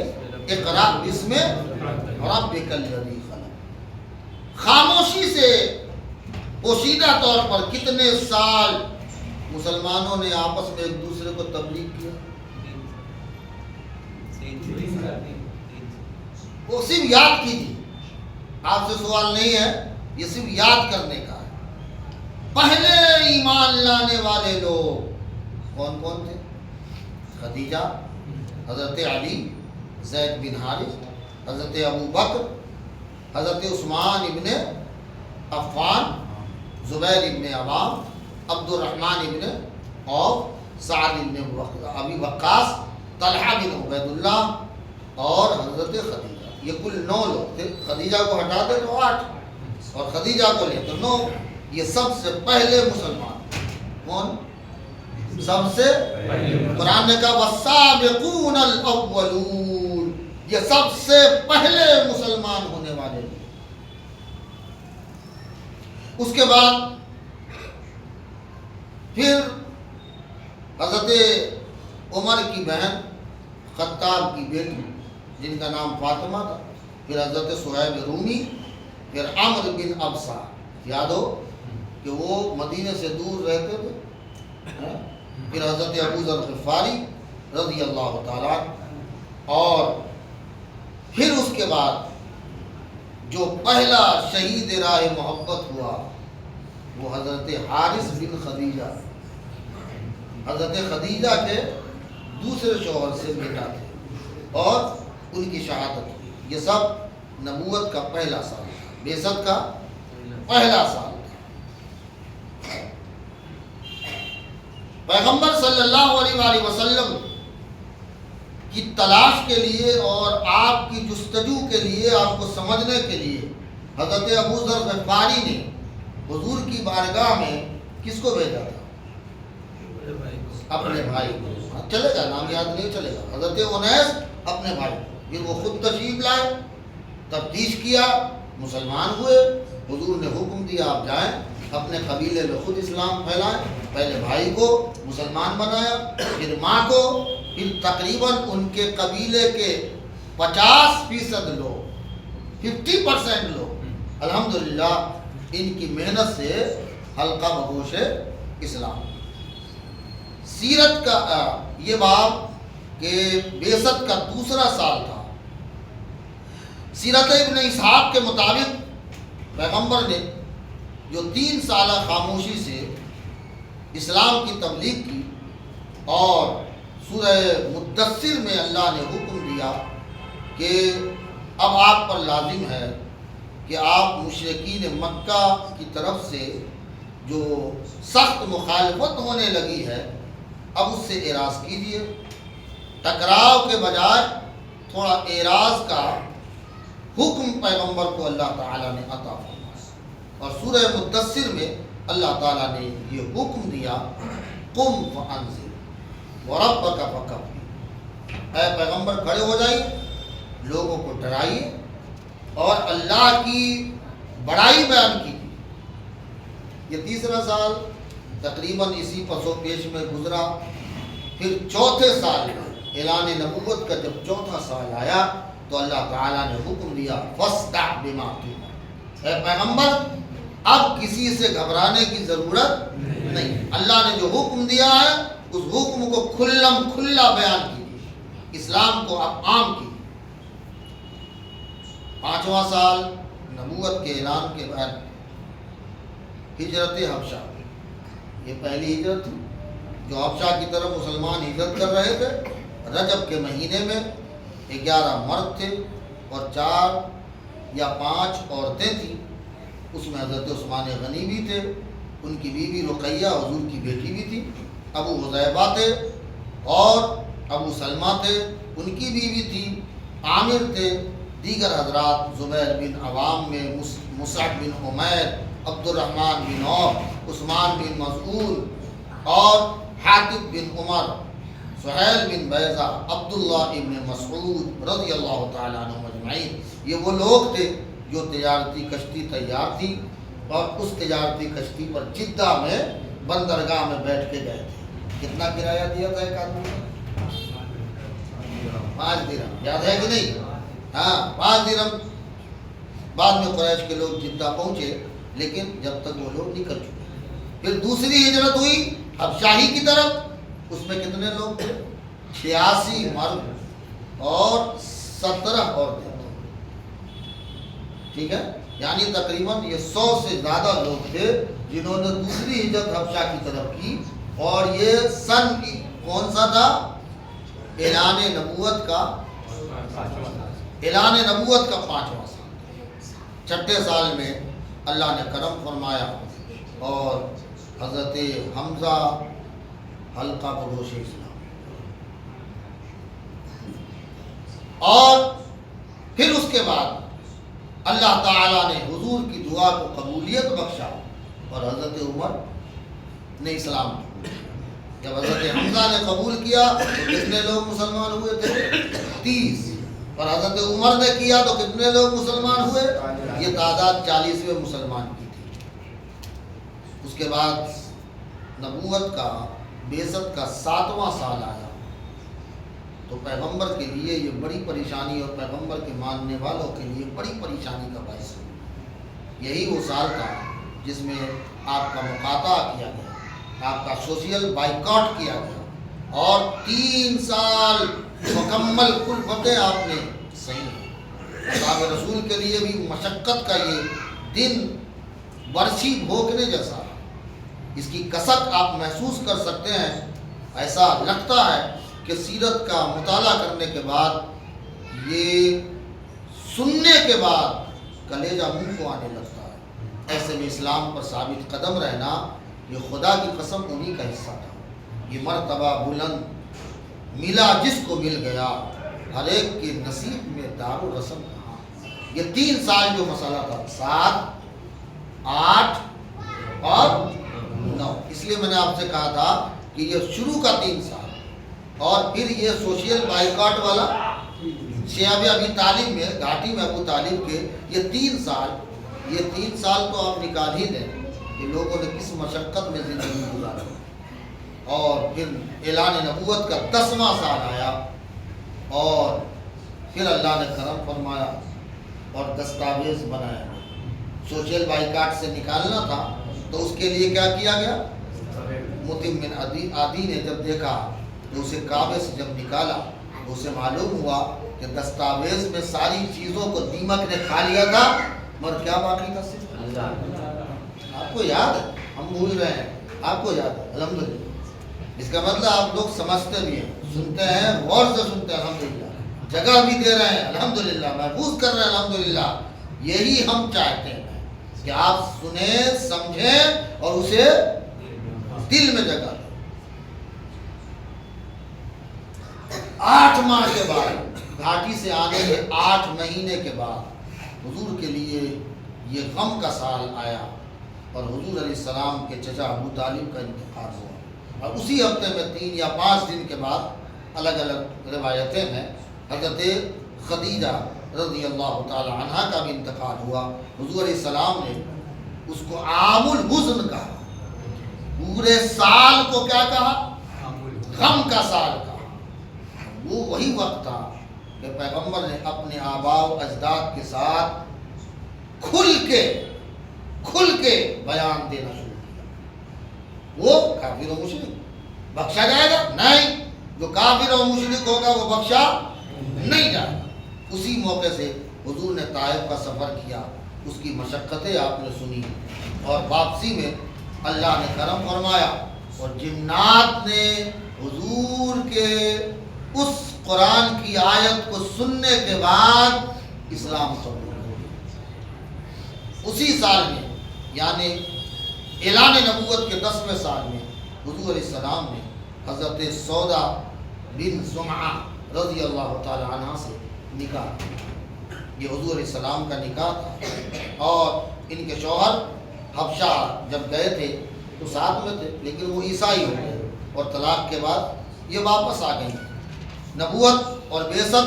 اقرأ بسم ربک الذی خلق۔ خاموشی سے پوشیدہ طور پر کتنے سال مسلمانوں نے آپس میں ایک دوسرے کو تبلیغ کیا؟ وہ صرف یاد کیجیے، آپ سے سوال نہیں ہے، یہ صرف یاد کرنے کا ہے۔ پہلے ایمان لانے والے لوگ کون کون تھے؟ خدیجہ، حضرت علی، زید بن حارث، حضرت ابو بکر، حضرت عثمان ابن عفان، زبیر ابن عوام، عبد الرحمن ابن عوف، سعد ابن ابی وقاص، طلحہ بن عبید اللہ اور حضرت خدیجہ۔ یہ کل 9 لوگ تھے۔ خدیجہ کو ہٹا دے تو 8 اور خدیجہ کو لے تو 9۔ یہ سب سے پہلے مسلمان کون؟ سب سے قرآن نے کہا والسابقون الاولون، یہ سب سے پہلے مسلمان ہونے والے لوگ۔ اس کے بعد پھر حضرت عمر کی بہن خطاب کی بیٹی جن کا نام فاطمہ تھا، پھر حضرت صہیب رومی، پھر عمرو بن ابسہ، یاد ہو کہ وہ مدینے سے دور رہتے تھے، پھر حضرت ابو ذر غفاری رضی اللہ تعالیٰ، اور پھر اس کے بعد جو پہلا شہید راہ محبت ہوا وہ حضرت حارث بن خدیجہ، حضرت خدیجہ کے دوسرے شوہر سے بیٹا تھے، اور ان کی شہادت ہوئی۔ یہ سب نبوت کا پہلا سال تھا، بعثت کا پہلا سال تھا۔ پیغمبر صلی اللہ علیہ وآلہ وسلم کی تلاش کے لیے اور آپ کی جستجو کے لیے، آپ کو سمجھنے کے لیے حضرت ابو ذر غفاری نے حضور کی بارگاہ میں کس کو بھیجا تھا؟ اپنے بھائی کو۔ چلے گا، نام یاد نہیں چلے گا۔ حضرت انیس اپنے بھائی کو، پھر وہ خود تشریف لائے، تفتیش کیا، مسلمان ہوئے۔ حضور نے حکم دیا آپ جائیں اپنے قبیلے میں خود اسلام پھیلائیں۔ پہلے بھائی کو مسلمان بنایا، پھر ماں کو، پھر تقریباً ان کے قبیلے کے 50% لوگ، 50% لوگ الحمدللہ ان کی محنت سے حلقہ بگوش اسلام۔ سیرت کا یہ باب کہ بعثت کا دوسرا سال تھا۔ سیرت ابن اسحاق کے مطابق پیغمبر نے جو 3 سالہ خاموشی سے اسلام کی تبلیغ کی، اور سورہ مدثر میں اللہ نے حکم دیا کہ اب آپ پر لازم ہے کہ آپ مشرکین مکہ کی طرف سے جو سخت مخالفت ہونے لگی ہے اب اس سے اعراض کیجیے۔ ٹکراؤ کے بجائے تھوڑا اعراض کا حکم پیغمبر کو اللہ تعالیٰ نے عطا فرمایا، اور سورہ مدثر میں اللہ تعالیٰ نے یہ حکم دیا، قم فانذر وربک فکبر، اے پیغمبر کھڑے ہو جائیے، لوگوں کو ڈرائیے اور اللہ کی بڑائی بیان کیجیے۔ یہ تیسرا سال تقریباً اسی پس و پیش میں گزرا۔ پھر چوتھے سال میں اعلان نبوت کا جب چوتھا سال آیا تو اللہ تعالیٰ نے حکم دیا، فاصدع بما تؤمر، اے پیغمبر اب کسی سے گھبرانے کی ضرورت نہیں، اللہ نے جو حکم دیا ہے اس حکم کو کھلم کھلا بیان کیجیے، اسلام کو اب عام کیجیے۔ 5واں سال نبوت کے اعلان کے بعد ہجرت حبشہ، یہ پہلی ہجرت تھی جو حبشہ کی طرف مسلمان ہجرت کر رہے تھے۔ رجب کے مہینے میں 11 مرد تھے اور 4 یا 5 عورتیں تھیں، اس میں حضرت عثمان غنی بھی تھے، ان کی بیوی رقیہ حضور کی بیٹی بھی تھی، ابو حذیفہ تھے اور ابو سلمہ تھے، ان کی بیوی تھی، عامر تھے، دیگر حضرات زبیر بن عوام میں مصعب بن عمیر، عبد الرحمن بن عوف، عثمان بن مظعون اور حاتب بن عمر، سہیل بن بیضہ، عبداللہ ابن مسعود رضی اللہ تعالیٰ عنہ اجمعین۔ یہ وہ لوگ تھے جو تجارتی کشتی تیار تھی اور اس تجارتی کشتی پر جدہ میں بندرگاہ میں بیٹھ کے گئے تھے۔ کتنا کرایہ دیا تھا ایک آدمی نے؟ 5 درہم، یاد ہے کہ نہیں؟ ہاں 5 درہم۔ بعد میں قریش کے لوگ جدہ پہنچے لیکن جب تک وہ لوگ نکل چکے۔ پھر دوسری ہجرت ہوئی حبشاہی کی طرف، اس میں کتنے لوگ تھے؟ 86 مرد اور 17 عورتیں، ٹھیک ہے، یعنی تقریباً یہ 100 سے زیادہ لوگ تھے جنہوں نے دوسری ہجرت حبشہ کی طرف کی، اور یہ سن کون سا تھا؟ اعلان نبوت کا 5واں سال۔ چھٹے سال میں اللہ نے کرم فرمایا اور حضرت حمزہ حلقہ بگوش اسلام، اور پھر اس کے بعد اللہ تعالیٰ نے حضور کی دعا کو قبولیت بخشا اور حضرت عمر نے اسلام قبول کیا۔ جب حضرت حمزہ نے قبول کیا تو کتنے لوگ مسلمان ہوئے تھے؟ 30، اور حضرت عمر نے کیا تو کتنے لوگ مسلمان ہوئے؟ یہ تعداد 40ویں مسلمان کی تھی۔ اس کے بعد نبوت کا بعثت کا 7واں سال آیا تو پیغمبر کے لیے یہ بڑی پریشانی اور پیغمبر کے ماننے والوں کے لیے بڑی پریشانی کا باعث ہوئی۔ یہی وہ سال تھا جس میں آپ کا مقاطعہ کیا گیا، آپ کا سوشل بائیکاٹ کیا گیا، اور 3 سال مکمل کلفتیں آپ نے سہی۔ اصحاب رسول کے لیے بھی مشقت کا یہ دن برچھی بھونکنے جیسا، اس کی کسک آپ محسوس کر سکتے ہیں۔ ایسا لگتا ہے کہ سیرت کا مطالعہ کرنے کے بعد، یہ سننے کے بعد کلیجہ منہ کو آنے لگتا ہے۔ ایسے میں اسلام پر ثابت قدم رہنا یہ خدا کی قسم انہی کا حصہ تھا۔ یہ مرتبہ بلند ملا جس کو مل گیا، ہر ایک کے نصیب میں دار و رسم کہاں۔ یہ 3 سال جو مسئلہ تھا، 7، 8 اور 9، اس لیے میں نے آپ سے کہا تھا کہ یہ شروع کا 3 سال، اور پھر یہ سوشل بائیکاٹ والا شیعہ ابی طالب میں، گھاٹی میں ابو طالب کے یہ 3 سال، یہ 3 سال تو آپ نکال ہی دیں کہ لوگوں نے کس مشقت میں زندگی گزاری۔ اور پھر اعلان نبوت کا 10واں سال آیا، اور پھر اللہ نے کرم فرمایا اور دستاویز بنایا، سوشل بائیکاٹ سے نکالنا تھا تو اس کے لیے کیا کیا گیا؟ متم بن عدی نے جب دیکھا تو اسے کعبے سے جب نکالا تو اسے معلوم ہوا کہ دستاویز میں ساری چیزوں کو دیمک نے کھا لیا تھا، مگر کیا باقی تھا؟ صرف آپ کو یاد ہے، ہم بھول رہے ہیں، آپ کو یاد ہے الحمدللہ۔ اس کا مطلب آپ لوگ سمجھتے بھی ہیں، سنتے ہیں، غور سے سنتے ہیں الحمدللہ، جگہ بھی دے رہے ہیں الحمدللہ، محفوظ کر رہے ہیں الحمدللہ۔ یہی ہم چاہتے ہیں کہ آپ سنیں، سمجھیں اور اسے دل میں جگہ دیں۔ 8 ماہ کے بعد، گھاٹی سے آنے کے 8 مہینے کے بعد حضور کے لیے یہ غم کا سال آیا اور حضور علیہ السلام کے چچا ابو طالب کا انتقال ہوا، اور اسی ہفتے میں 3 یا 5 دن کے بعد، الگ الگ روایتیں ہیں، حضرت خدیجہ رضی اللہ تعالی عنہ کا بھی انتقال ہوا۔ حضور علیہ السلام نے اس کو عام الحزن کہا، پورے سال کو کیا کہا؟ غم کا سال کہا۔ وہ وہی وقت تھا کہ پیغمبر نے اپنے آباء و اجداد کے ساتھ کھل کے بیان دینا شروع کیا۔ وہ کافر و مشرک بخشا جائے گا؟ نہیں، جو کافر و مشرک ہوگا وہ بخشا نہیں جائے گا۔ اسی موقع سے حضور نے طائف کا سفر کیا، اس کی مشقتیں آپ نے سنی، اور واپسی میں اللہ نے کرم فرمایا اور جنات نے حضور کے اس قرآن کی آیت کو سننے کے بعد اسلام قبول کیا۔ اسی سال میں، یعنی اعلان نبوت کے 10ویں سال میں، حضور علیہ السلام نے حضرت سودا بن زمعہ رضی اللہ تعالی عنہ سے نکاح کیا۔ یہ حضور علیہ السلام کا نکاح تھا، اور ان کے شوہر حبشہ جب گئے تھے تو ساتھ میں تھے، لیکن وہ عیسائی ہو گئے، اور طلاق کے بعد یہ واپس آ گئی۔ نبوت اور بعثت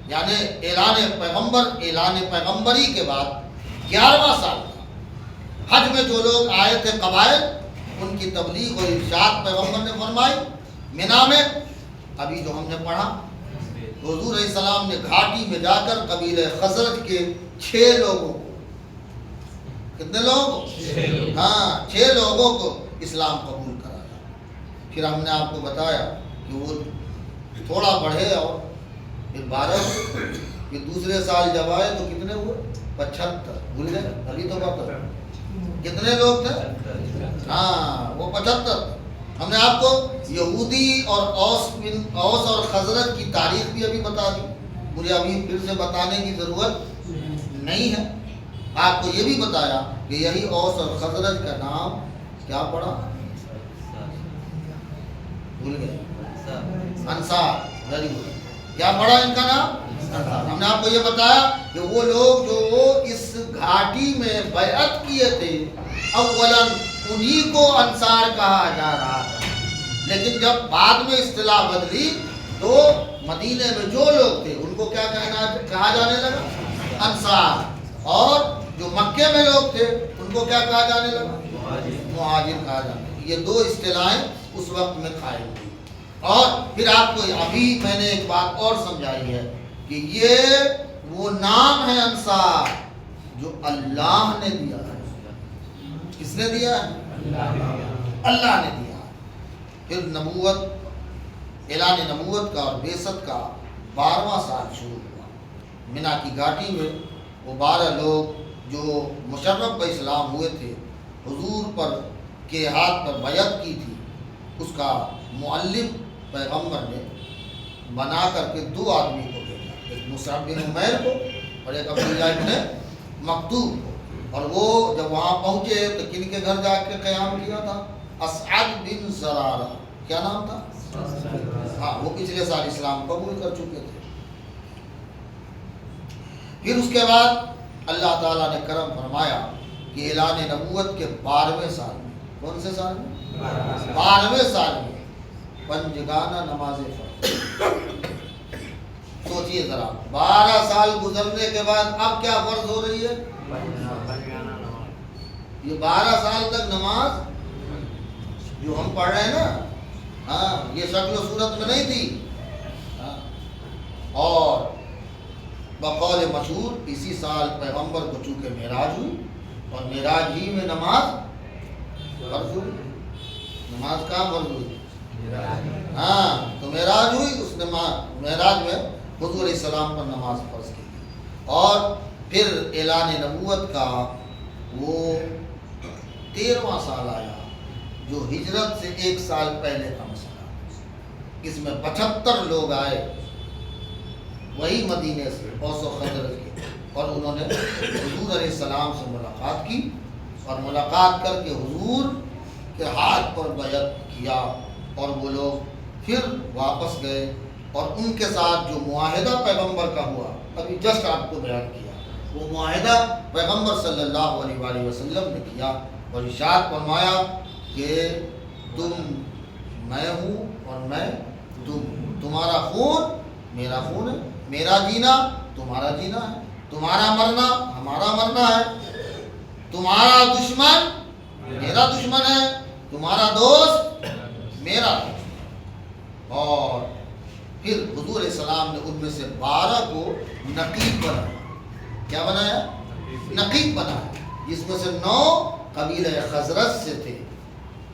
یعنی اعلان پیغمبری کے بعد 11واں سال تھا۔ حج میں جو لوگ آئے تھے قبائل، ان کی تبلیغ اور ارشاد پیغمبر نے فرمائی۔ مینا میں ابھی جو ہم نے پڑھا، حضور علیہ السلام نے گھاٹی میں جا کر قبیلہ خزرج کے 6 لوگوں کو، کتنے لوگ؟ 6 لوگوں کو اسلام قبول کرایا۔ پھر ہم نے آپ کو بتایا کہ وہ تھوڑا بڑھے اور پھر 12 ہوئے، پھر دوسرے سال جب آئے تو کتنے ہوئے؟ 75۔ بھول گئے؟ ابھی تو بات کتنے لوگ تھے؟ وہ 75۔ ہم نے آپ کو یہودی اور اوس اور خزرج کی تاریخ بھی ابھی بتا دی، مجھے ابھی پھر سے بتانے کی ضرورت نہیں ہے۔ آپ کو یہ بھی بتایا کہ یہی اوس اور خزرج کا نام کیا پڑا؟ بھول گئے؟ انصار۔ Very good. کیا پڑا ان کا نام؟ انصار۔ ہم نے آپ کو یہ بتایا کہ وہ لوگ جو اس گھاٹی میں بیعت کیے تھے، اولاً انہی کو انصار کہا جا رہا تھا، لیکن جب بعد میں اصطلاح بدلی تو مدینے میں جو لوگ تھے ان کو کیا کہا جانے لگا؟ انصار۔ اور جو مکے میں لوگ تھے ان کو کیا کہا جانے لگا؟ مہاجر کہا جانے لگا۔ یہ 2 اصطلاحیں اس وقت میں قائم ہوئی۔ اور پھر آپ کو ابھی میں نے ایک بات اور سمجھائی ہے کہ یہ وہ نام ہے انصار جو اللہ نے دیا ہے۔ کس نے دیا ہے؟ اللہ نے دیا ہے۔ پھر نبوت، اعلان نبوت کا اور بعثت کا 12واں سال شروع ہوا۔ مینا کی گھاٹی میں وہ 12 لوگ جو مشرف باسلام ہوئے تھے، حضور پر کے ہاتھ پر بیعت کی تھی، اس کا مؤلف پیغمبر نے بنا کر کے 2 آدمی کو بھیجا، ایک مصعب بن عمیر کو اور ایک عبداللہ بن مکتوم کو۔ اور وہ جب وہاں پہنچے تو کن کے گھر جا کے قیام کیا تھا؟ اسعد بن زرارہ۔ کیا نام تھا؟ وہ پچھلے سال اسلام قبول کر چکے تھے۔ پھر اس کے بعد اللہ تعالیٰ نے کرم فرمایا کہ اعلان نبوت کے 12ویں سال میں، کون سے سال میں؟ 12ویں سال میں پنجگانہ نماز فرض۔ سوچئے ذرا، 12 سال گزرنے کے بعد اب کیا فرض ہو رہی ہے؟ یہ 12 سال تک نماز جو ہم پڑھ رہے ہیں نا، یہ شکل و صورت میں نہیں تھی۔ اور بقول مشہور اسی سال پیغمبر کو چونکہ معراج ہوئی اور معراج ہی میں نماز فرض ہوئی. نماز کہاں فرض ہوئی؟ ہاں تو معراج ہوئی، اس نے معراج میں حضور علیہ السلام پر نماز فرض کی. اور پھر اعلان نبوت کا وہ 13واں سال آیا جو ہجرت سے 1 سال پہلے کا مسئلہ. اس میں 75 لوگ آئے وہی مدینے سے، اوس و خزرج کے، اور انہوں نے حضور علیہ السلام سے ملاقات کی اور ملاقات کر کے حضور کے ہاتھ پر بیعت کیا. اور وہ لوگ پھر واپس گئے اور ان کے ساتھ جو معاہدہ پیغمبر کا ہوا ابھی جسٹ آپ کو بیان کیا، وہ معاہدہ پیغمبر صلی اللہ علیہ وآلہ وسلم نے کیا اور ارشاد فرمایا کہ تم میں ہوں اور میں تم ہوں، تمہارا خون میرا خون ہے، میرا جینا تمہارا جینا ہے، تمہارا مرنا ہمارا مرنا ہے، تمہارا دشمن میرا دشمن ہے، تمہارا دوست میرا دوست. اور پھر حضور علیہ السلام نے ان میں سے 12 کو نقیب بنایا. کیا بنایا؟ نقیب بنایا، جس میں سے 9 قبیلہ خزرج سے تھے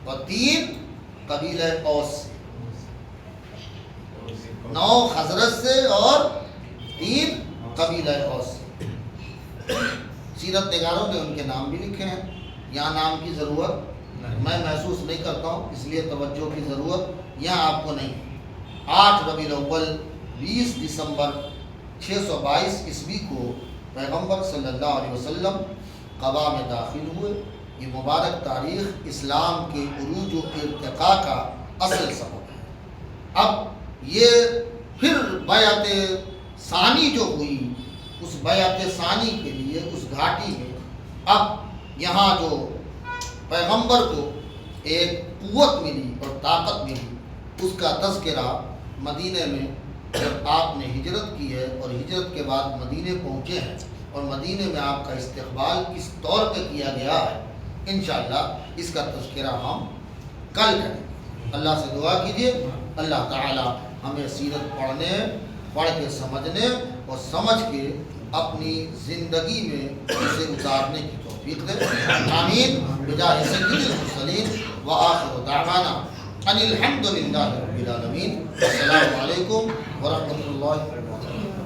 اور 3 قبیلہ اوس سے. 9 خزرج سے اور 3 قبیلہ اوس سے. سیرت نگاروں نے ان کے نام بھی لکھے ہیں. یہاں نام کی ضرورت میں محسوس نہیں کرتا ہوں، اس لیے توجہ کی ضرورت یہاں آپ کو نہیں. 8 ربیع الاول 20 دسمبر 622 عیسوی کو پیغمبر صلی اللہ علیہ وسلم قبا میں داخل ہوئے. یہ مبارک تاریخ اسلام کے عروج و ارتقاء کا اصل سبب ہے. اب یہ پھر بیعت ثانی جو ہوئی، اس بیعت ثانی کے لیے اس گھاٹی میں اب یہاں جو پیغمبر کو ایک قوت ملی اور طاقت ملی، اس کا تذکرہ مدینے میں جب آپ نے ہجرت کی ہے اور ہجرت کے بعد مدینے پہنچے ہیں اور مدینے میں آپ کا استقبال کس طور پہ کیا گیا ہے، انشاءاللہ اس کا تذکرہ ہم کل کریں. اللہ سے دعا کیجیے اللہ تعالی ہمیں سیرت پڑھ کے سمجھنے اور سمجھ کے اپنی زندگی میں اسے اتارنے کی توفیق دے. آمین بجاہ سید المرسلین وآخر دعوانا ان الحمد للہ رب العالمین. السلام علیکم ورحمۃ اللہ وبرکاتہ.